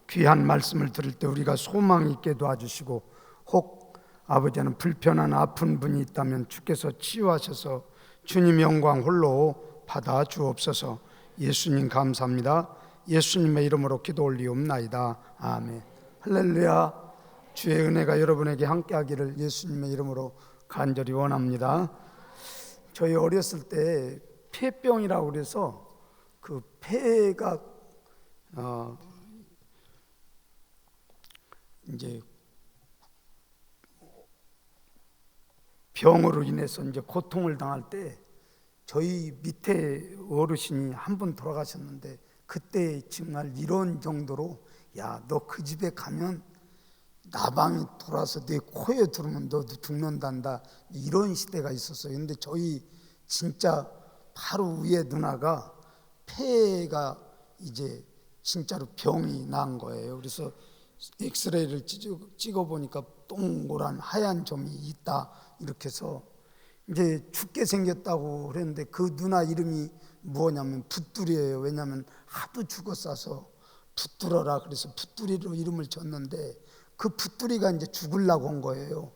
귀한 말씀을 들을 때 우리가 소망 있게 도와주시고, 혹 아버지는 불편한 아픈 분이 있다면 주께서 치유하셔서 주님 영광 홀로 받아 주옵소서. 예수님 감사합니다. 예수님의 이름으로 기도 올리옵나이다. 아멘. 할렐루야. 주의 은혜가 여러분에게 함께하기를 예수님의 이름으로 간절히 원합니다. 저희 어렸을 때 폐병이라고 그래서 그 폐가 이제 병으로 인해서 이제 고통을 당할 때 저희 밑에 어르신이 한 분 돌아가셨는데, 그때 정말 이런 정도로 야, 너 그 집에 가면 나방이 돌아서 내 코에 들으면 너도 죽는단다, 이런 시대가 있었어요. 근데 저희 진짜 바로 위에 누나가 폐가 이제 진짜로 병이 난 거예요. 그래서 엑스레이를 찍어보니까 동그란 하얀 점이 있다, 이렇게 해서 이제 죽게 생겼다고 그랬는데, 그 누나 이름이 뭐냐면 붓두리예요. 왜냐하면 하도 죽어 싸서 붓두러라 그래서 붓두리로 이름을 졌는데, 그 붓두리가 이제 죽으려고 한 거예요.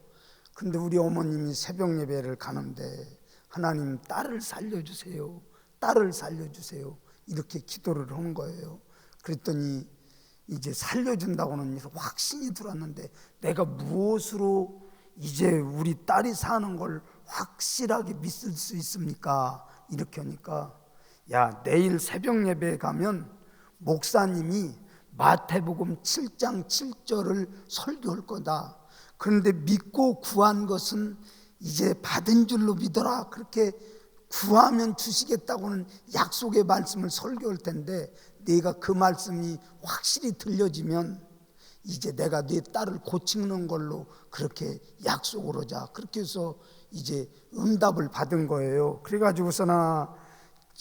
근데 우리 어머님이 새벽 예배를 가는데 하나님 딸을 살려주세요, 딸을 살려주세요, 이렇게 기도를 한 거예요. 그랬더니 이제 살려준다고는 확신이 들었는데, 내가 무엇으로 이제 우리 딸이 사는 걸 확실하게 믿을 수 있습니까? 이렇게 하니까, 야, 내일 새벽 예배에 가면 목사님이 마태복음 7장 7절을 설교할 거다. 그런데 믿고 구한 것은 이제 받은 줄로 믿어라. 그렇게 구하면 주시겠다고는 약속의 말씀을 설교할 텐데, 네가 그 말씀이 확실히 들려지면 이제 내가 네 딸을 고치는 걸로 그렇게 약속을 하자. 그렇게 해서 이제 응답을 받은 거예요. 그래가지고서나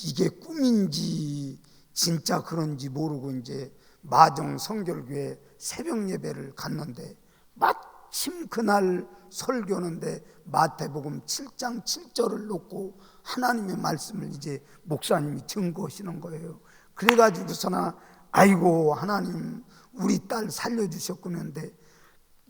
이게 꿈인지 진짜 그런지 모르고 이제 마정 성결교회 새벽 예배를 갔는데, 마침 그날 설교하는데 마태복음 7장 7절을 놓고 하나님의 말씀을 이제 목사님이 증거하시는 거예요. 그래가지고서나 아이고 하나님 우리 딸 살려주셨구나 했는데,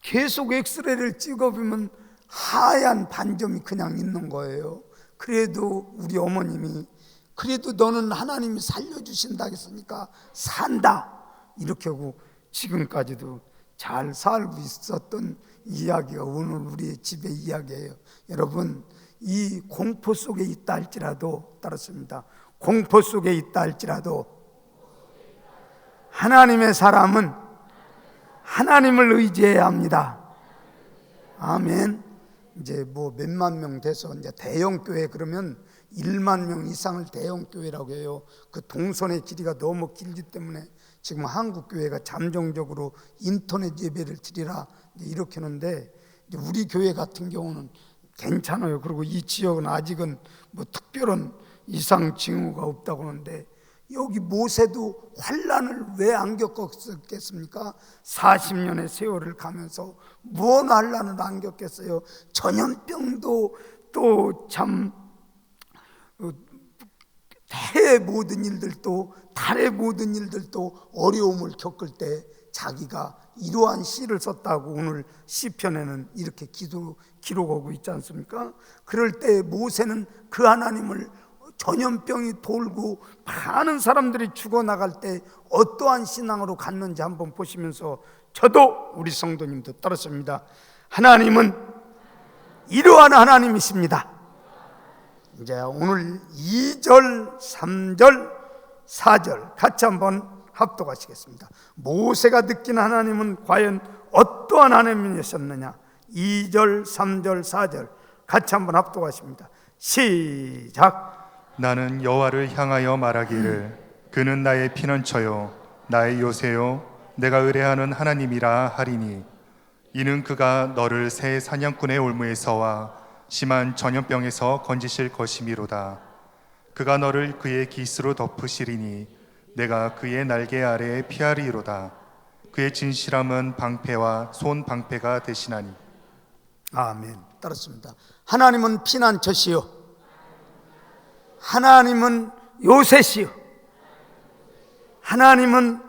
계속 엑스레이를 찍어보면 하얀 반점이 그냥 있는 거예요. 그래도 우리 어머님이 그래도 너는 하나님이 살려주신다 했으니까 산다, 이렇게 하고 지금까지도 잘 살고 있었던 이야기가 오늘 우리의 집의 이야기예요. 여러분, 이 공포 속에 있다 할지라도, 따랐습니다, 공포 속에 있다 할지라도 하나님의 사람은 하나님을 의지해야 합니다. 아멘. 이제 뭐 몇만 명 돼서 이제 대형 교회 그러면 1만 명 이상을 대형 교회라고 해요. 그 동선의 길이가 너무 길기 때문에 지금 한국 교회가 잠정적으로 인터넷 예배를 드리라 이렇게 하는데, 우리 교회 같은 경우는 괜찮아요. 그리고 이 지역은 아직은 뭐 특별한 이상 징후가 없다고 하는데, 여기 모세도 환난을 왜 안 겪었겠습니까? 40년의 세월을 가면서 무언 환난을 안 겪겠어요? 전염병도 또 참 해의 모든 일들도 달의 모든 일들도 어려움을 겪을 때 자기가 이러한 시를 썼다고 오늘 시편에는 이렇게 기록하고 있지 않습니까? 그럴 때 모세는 그 하나님을, 전염병이 돌고 많은 사람들이 죽어나갈 때 어떠한 신앙으로 갔는지 한번 보시면서 저도 우리 성도님도 따랐습니다. 하나님은 이러한 하나님이십니다. 이제 오늘 2절, 3절, 4절 같이 한번 합독하시겠습니다. 모세가 느낀 하나님은 과연 어떠한 하나님이셨느냐? 2절, 3절, 4절 같이 한번 합독하십니다. 시작. 나는 여호와를 향하여 말하기를 그는 나의 피난처요 나의 요새요 내가 의뢰하는 하나님이라 하리니, 이는 그가 너를 새 사냥꾼의 올무에서와 심한 전염병에서 건지실 것이미로다. 그가 너를 그의 깃으로 덮으시리니 내가 그의 날개 아래에 피하리로다. 그의 진실함은 방패와 손 방패가 되시나니. 아멘. 따랐습니다. 하나님은 피난처시요, 하나님은 요새시요, 하나님은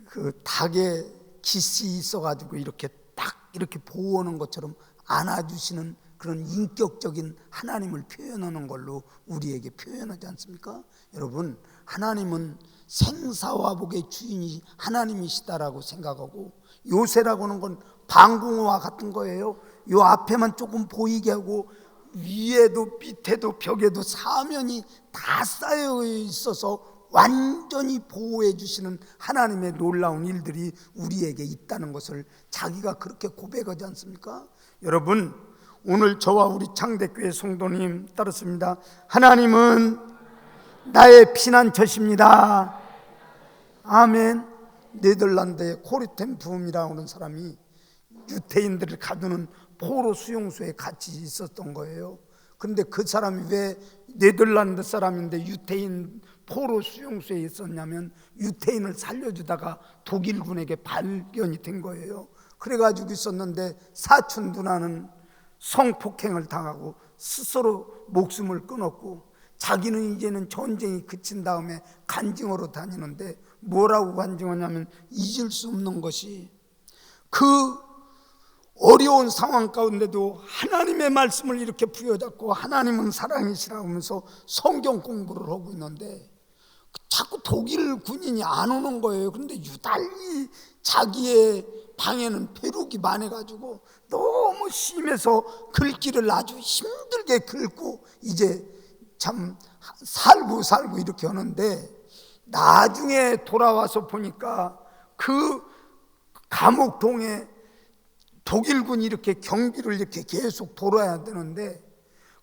그 닭에 기씨 있어가지고 이렇게 딱 이렇게 보호하는 것처럼 안아주시는 그런 인격적인 하나님을 표현하는 걸로 우리에게 표현하지 않습니까? 여러분, 하나님은 생사화복의 주인이 하나님이시다라고 생각하고, 요새라고 하는 건 방궁호와 같은 거예요. 요 앞에만 조금 보이게 하고 위에도 밑에도 벽에도 사면이 다 쌓여 있어서 완전히 보호해 주시는 하나님의 놀라운 일들이 우리에게 있다는 것을 자기가 그렇게 고백하지 않습니까? 여러분, 오늘 저와 우리 창대교회 성도님 따르습니다. 하나님은 나의 피난처십니다. 아멘. 네덜란드의 코르템 부음이라고 하는 사람이 유태인들을 가두는 포로 수용소에 같이 있었던 거예요. 근데 그 사람이 왜 네덜란드 사람인데 유태인 포로 수용소에 있었냐면, 유태인을 살려주다가 독일군에게 발견이 된 거예요. 그래가지고 있었는데 사촌 누나는 성폭행을 당하고 스스로 목숨을 끊었고, 자기는 이제는 전쟁이 그친 다음에 간증으로 다니는데 뭐라고 간증하냐면, 잊을 수 없는 것이 그 어려운 상황 가운데도 하나님의 말씀을 이렇게 부여잡고 하나님은 사랑이시라 하면서 성경 공부를 하고 있는데 자꾸 독일 군인이 안 오는 거예요. 그런데 유달리 자기의 방에는 벼룩이 많아가지고 너무 심해서 긁기를 아주 힘들게 긁고 이제 참 살고 이렇게 하는데, 나중에 돌아와서 보니까 그 감옥동에 독일군이 이렇게 경비를 이렇게 계속 돌아야 되는데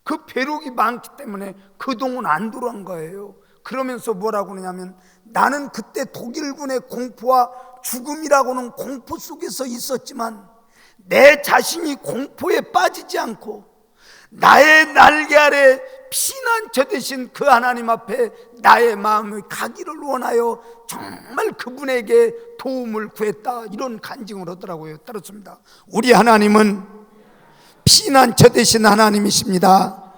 그 벼룩이 많기 때문에 그 동은 안 돌아온 거예요. 그러면서 뭐라고 그러냐면, 나는 그때 독일군의 공포와 죽음이라고는 공포 속에서 있었지만 내 자신이 공포에 빠지지 않고 나의 날개 아래 피난처 되신 그 하나님 앞에 나의 마음이 가기를 원하여 정말 그분에게 도움을 구했다, 이런 간증을 하더라고요. 따랐습니다. 우리 하나님은 피난처 되신 하나님이십니다.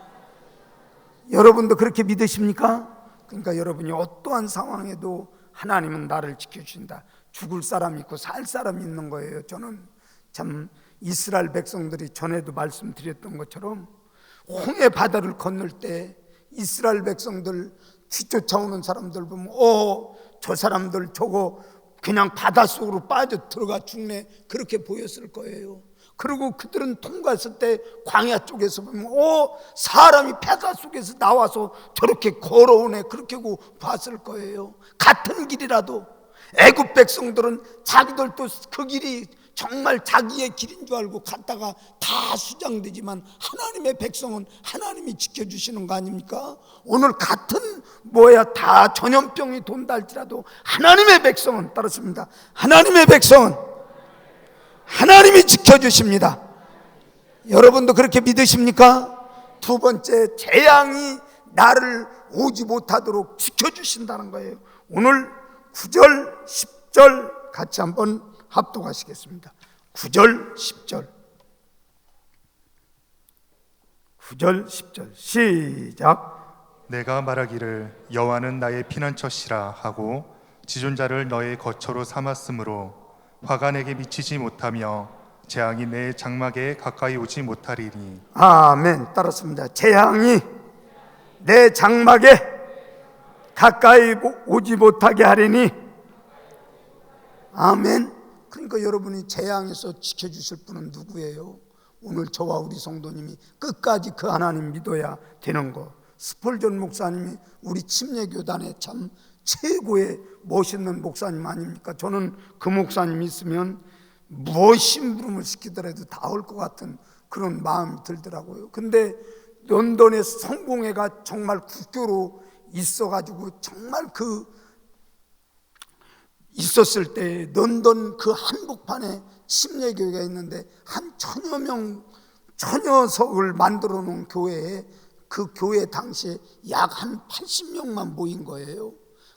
여러분도 그렇게 믿으십니까? 그러니까 여러분이 어떠한 상황에도 하나님은 나를 지켜주신다. 죽을 사람이 있고 살 사람이 있는 거예요. 저는 참 이스라엘 백성들이 전에도 말씀드렸던 것처럼 홍해 바다를 건널 때 이스라엘 백성들 뒤쫓아오는 사람들 보면 저 사람들 저거 그냥 바닷속으로 빠져 들어가 죽네, 그렇게 보였을 거예요. 그리고 그들은 통과했을 때 광야 쪽에서 보면 사람이 바닷속에서 나와서 저렇게 걸어오네, 그렇게 봤을 거예요. 같은 길이라도 애굽 백성들은 자기들도 그 길이 정말 자기의 길인 줄 알고 갔다가 다 수장되지만, 하나님의 백성은 하나님이 지켜주시는 거 아닙니까? 오늘 같은 다 전염병이 돈다 할지라도 하나님의 백성은 따랐습니다. 하나님의 백성은 하나님이 지켜주십니다. 여러분도 그렇게 믿으십니까? 두 번째, 재앙이 나를 오지 못하도록 지켜주신다는 거예요. 오늘 9절 10절 같이 한번 합독하시겠습니다. 9절 10절 9절 10절 시작. 내가 말하기를 여호와는 나의 피난처시라 하고 지존자를 너의 거처로 삼았으므로 화가 내게 미치지 못하며 재앙이 내 장막에 가까이 오지 못하리니. 아멘. 따랐습니다. 재앙이 내 장막에 가까이 오지 못하게 하리니. 아멘. 그러니까 여러분이 재앙에서 지켜주실 분은 누구예요? 오늘 저와 우리 성도님이 끝까지 그 하나님 믿어야 되는 거. 스펄전 목사님이 우리 침례교단의 참 최고의 멋있는 목사님 아닙니까? 저는 그 목사님 있으면 무엇 심부름을 시키더라도 다 올 것 같은 그런 마음이 들더라고요. 근데 런던의 성공회가 정말 국교로 있어가지고 정말 있었을 때 런던 그 한복판에 침례교회가 있는데 한 천여석을 만들어 놓은 교회에, 그 교회 당시에 약 한 80명만 모인 거예요.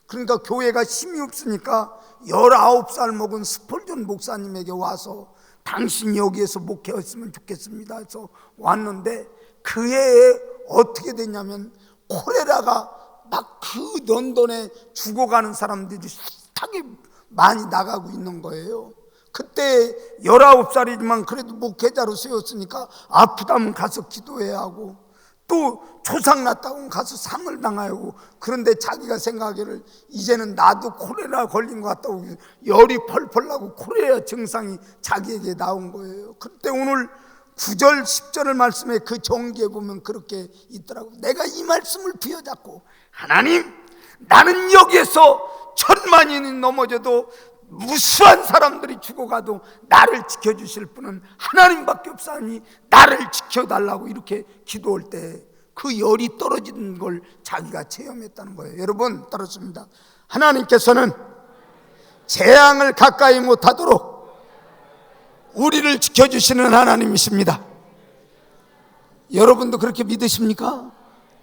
그러니까 교회가 힘이 없으니까 19살 먹은 스펄전 목사님에게 와서 당신이 여기에서 목회했으면 좋겠습니다 해서 왔는데, 그 해에 어떻게 됐냐면 콜레라가 막 그 런던에 죽어가는 사람들이 숱하게 많이 나가고 있는 거예요. 그때 19살이지만 그래도 목회자로 세웠으니까 아프다면 가서 기도해야 하고, 또 조상 났다고 가서 상을 당해야 하고, 그런데 자기가 생각하기를 이제는 나도 콜레라 걸린 것 같다고 열이 펄펄 나고 콜레라 증상이 자기에게 나온 거예요. 그때 오늘 9절 10절을 말씀에 그 정기에 보면 그렇게 있더라고. 내가 이 말씀을 부여잡고, 하나님, 나는 여기에서 1000만인이 넘어져도 무수한 사람들이 죽어가도 나를 지켜주실 분은 하나님밖에 없사니 나를 지켜달라고 이렇게 기도할 때 그 열이 떨어지는 걸 자기가 체험했다는 거예요. 여러분, 따랐습니다. 하나님께서는 재앙을 가까이 못하도록 우리를 지켜주시는 하나님이십니다. 여러분도 그렇게 믿으십니까?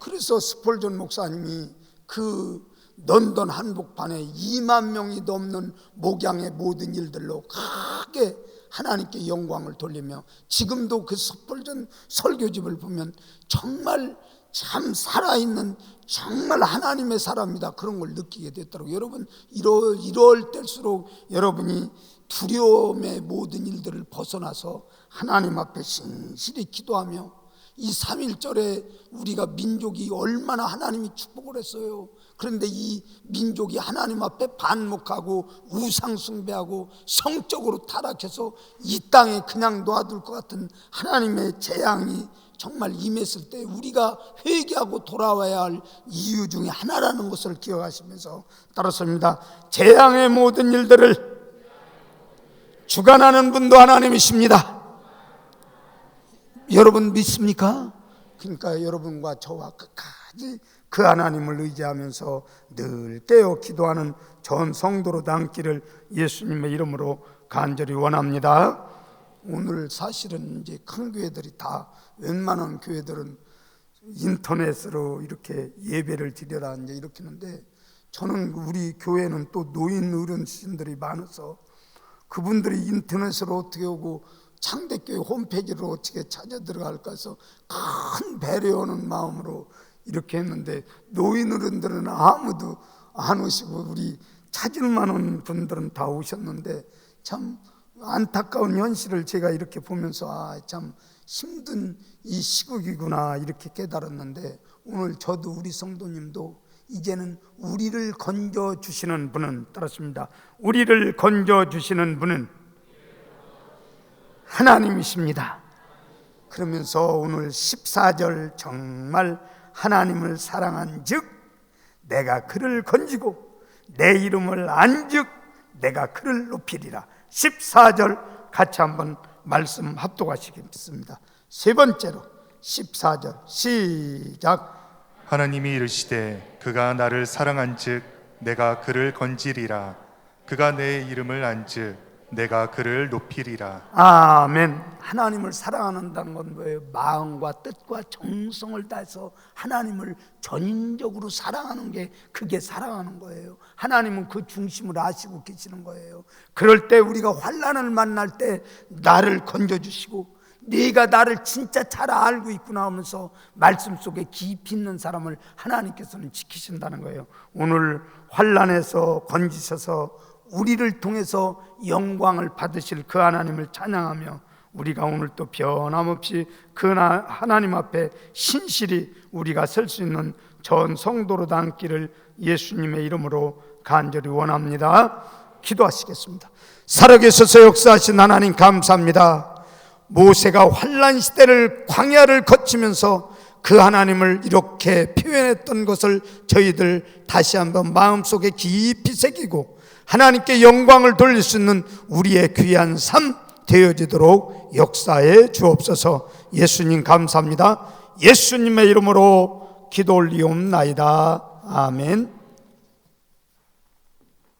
그래서 스폴전 목사님이 그 런던 한복판에 2만 명이 넘는 목양의 모든 일들로 크게 하나님께 영광을 돌리며, 지금도 그 스폴전 설교집을 보면 정말 참 살아있는 정말 하나님의 사람이다, 그런 걸 느끼게 됐더라고요. 여러분, 이럴 때일수록 여러분이 두려움의 모든 일들을 벗어나서 하나님 앞에 신실히 기도하며, 이 3.1절에 우리가 민족이 얼마나 하나님이 축복을 했어요. 그런데 이 민족이 하나님 앞에 반목하고 우상 숭배하고 성적으로 타락해서 이 땅에 그냥 놔둘 것 같은 하나님의 재앙이 정말 임했을 때 우리가 회개하고 돌아와야 할 이유 중에 하나라는 것을 기억하시면서 따랐습니다. 재앙의 모든 일들을 주관하는 분도 하나님이십니다. 여러분 믿습니까? 그러니까 여러분과 저와 끝까지 그 하나님을 의지하면서 늘 깨어 기도하는 전 성도로 남기를 예수님의 이름으로 간절히 원합니다. 오늘 사실은 이제 큰 교회들이 다, 웬만한 교회들은 인터넷으로 이렇게 예배를 드려라 이제 이렇게 하는데, 저는 우리 교회는 또 노인 어르신들이 많아서 그분들이 인터넷으로 어떻게 오고 창대교회 홈페이지로 어떻게 찾아 들어갈까 해서 큰 배려하는 마음으로 이렇게 했는데, 노인 어른들은 아무도 안 오시고 우리 찾을 만한 분들은 다 오셨는데, 참 안타까운 현실을 제가 이렇게 보면서 참 힘든 이 시국이구나 이렇게 깨달았는데, 오늘 저도 우리 성도님도 이제는 우리를 건져주시는 분은, 따랐습니다, 우리를 건져주시는 분은 하나님이십니다. 그러면서 오늘 14절 정말 하나님을 사랑한 즉 내가 그를 건지고 내 이름을 안즉 내가 그를 높이리라. 14절 같이 한번 말씀 합독하시겠습니다. 세 번째로 14절 시작. 하나님이 이르시되 그가 나를 사랑한즉 내가 그를 건지리라. 그가 내 이름을 안즉 내가 그를 높이리라. 아멘. 하나님을 사랑한다는 건 뭐예요? 마음과 뜻과 정성을 다해서 하나님을 전인적으로 사랑하는 게, 그게 사랑하는 거예요. 하나님은 그 중심을 아시고 계시는 거예요. 그럴 때 우리가 환난을 만날 때 나를 건져주시고, 네가 나를 진짜 잘 알고 있구나 하면서 말씀 속에 깊이 있는 사람을 하나님께서는 지키신다는 거예요. 오늘 환난에서 건지셔서 우리를 통해서 영광을 받으실 그 하나님을 찬양하며, 우리가 오늘 또 변함없이 그 하나님 앞에 신실히 우리가 설 수 있는 전 성도로 남기를 예수님의 이름으로 간절히 원합니다. 기도하시겠습니다. 살아계셔서 역사하신 하나님 감사합니다. 모세가 환난 시대를, 광야를 거치면서 그 하나님을 이렇게 표현했던 것을 저희들 다시 한번 마음속에 깊이 새기고 하나님께 영광을 돌릴 수 있는 우리의 귀한 삶 되어지도록 역사해 주옵소서. 예수님 감사합니다. 예수님의 이름으로 기도 올리옵나이다. 아멘.